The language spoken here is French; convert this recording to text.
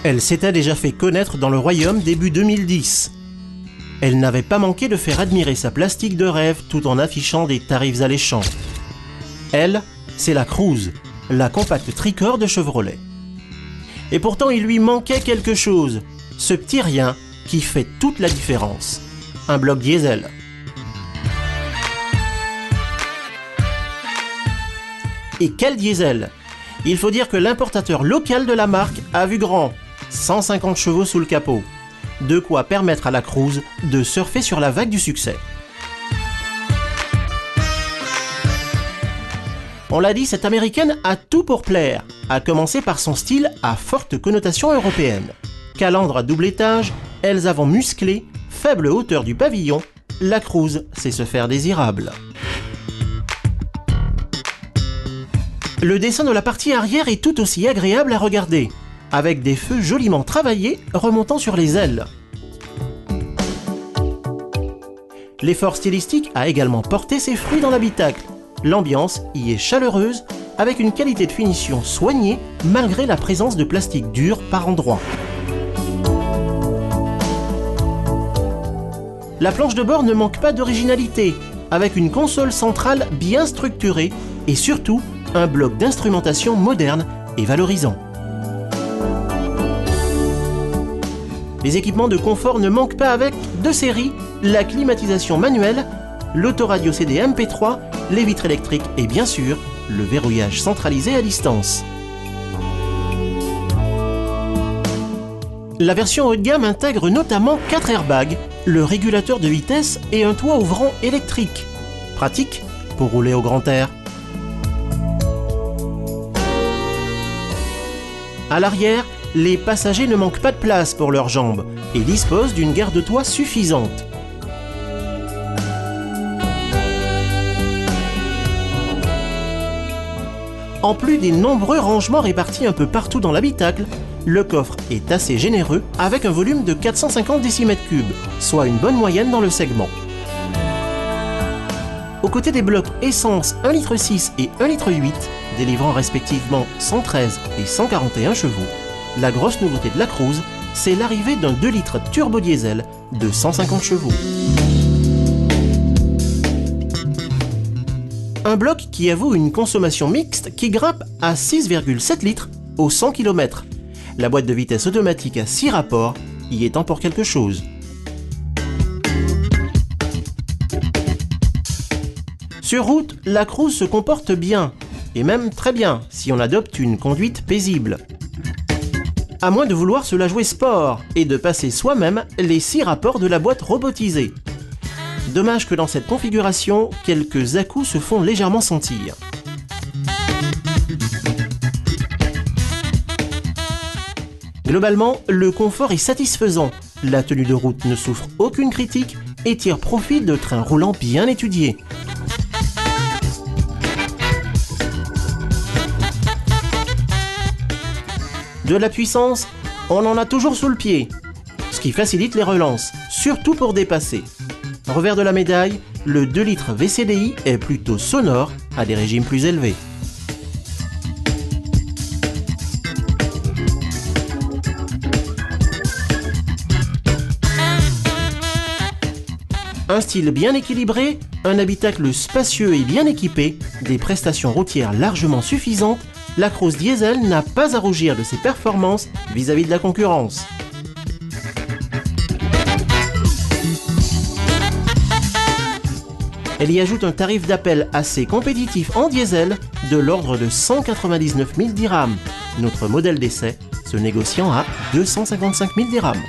Elle s'était déjà fait connaître dans le royaume début 2010. Elle n'avait pas manqué de faire admirer sa plastique de rêve tout en affichant des tarifs alléchants. Elle, c'est la Cruze, la compacte tricorps de Chevrolet. Et pourtant il lui manquait quelque chose, ce petit rien qui fait toute la différence. Un bloc diesel. Et quel diesel! Il faut dire que l'importateur local de la marque a vu grand. 150 chevaux sous le capot. De quoi permettre à la Cruze de surfer sur la vague du succès. On l'a dit, cette américaine a tout pour plaire, à commencer par son style à forte connotation européenne. Calandre à double étage, elles avant musclées, faible hauteur du pavillon, la Cruze sait se faire désirable. Le dessin de la partie arrière est tout aussi agréable à regarder, avec des feux joliment travaillés remontant sur les ailes. L'effort stylistique a également porté ses fruits dans l'habitacle. L'ambiance y est chaleureuse, avec une qualité de finition soignée malgré la présence de plastique dur par endroits. La planche de bord ne manque pas d'originalité, avec une console centrale bien structurée et surtout un bloc d'instrumentation moderne et valorisant. Les équipements de confort ne manquent pas avec, de série, la climatisation manuelle, l'autoradio CD MP3, les vitres électriques et bien sûr, le verrouillage centralisé à distance. La version haut de gamme intègre notamment 4 airbags, le régulateur de vitesse et un toit ouvrant électrique. Pratique pour rouler au grand air. À l'arrière, les passagers ne manquent pas de place pour leurs jambes et disposent d'une garde-toit suffisante. En plus des nombreux rangements répartis un peu partout dans l'habitacle, le coffre est assez généreux avec un volume de 450 décimètres cubes, soit une bonne moyenne dans le segment. Aux côtés des blocs essence 1,6 L et 1,8 L, délivrant respectivement 113 et 141 chevaux, la grosse nouveauté de la Cruze, c'est l'arrivée d'un 2 litres turbo diesel de 150 chevaux. Un bloc qui avoue une consommation mixte qui grimpe à 6,7 litres au 100 km. La boîte de vitesse automatique à 6 rapports y étant pour quelque chose. Sur route, la Cruze se comporte bien, et même très bien si on adopte une conduite paisible. À moins de vouloir se la jouer sport et de passer soi-même les 6 rapports de la boîte robotisée. Dommage que dans cette configuration, quelques à-coups se font légèrement sentir. Globalement, le confort est satisfaisant, la tenue de route ne souffre aucune critique et tire profit de trains roulants bien étudiés. De la puissance, on en a toujours sous le pied, ce qui facilite les relances, surtout pour dépasser. Revers de la médaille, le 2 litres VCDI est plutôt sonore à des régimes plus élevés. Un style bien équilibré, un habitacle spacieux et bien équipé, des prestations routières largement suffisantes, la Cruze diesel n'a pas à rougir de ses performances vis-à-vis de la concurrence. Elle y ajoute un tarif d'appel assez compétitif en diesel de l'ordre de 199 000 dirhams, notre modèle d'essai se négociant à 255 000 dirhams.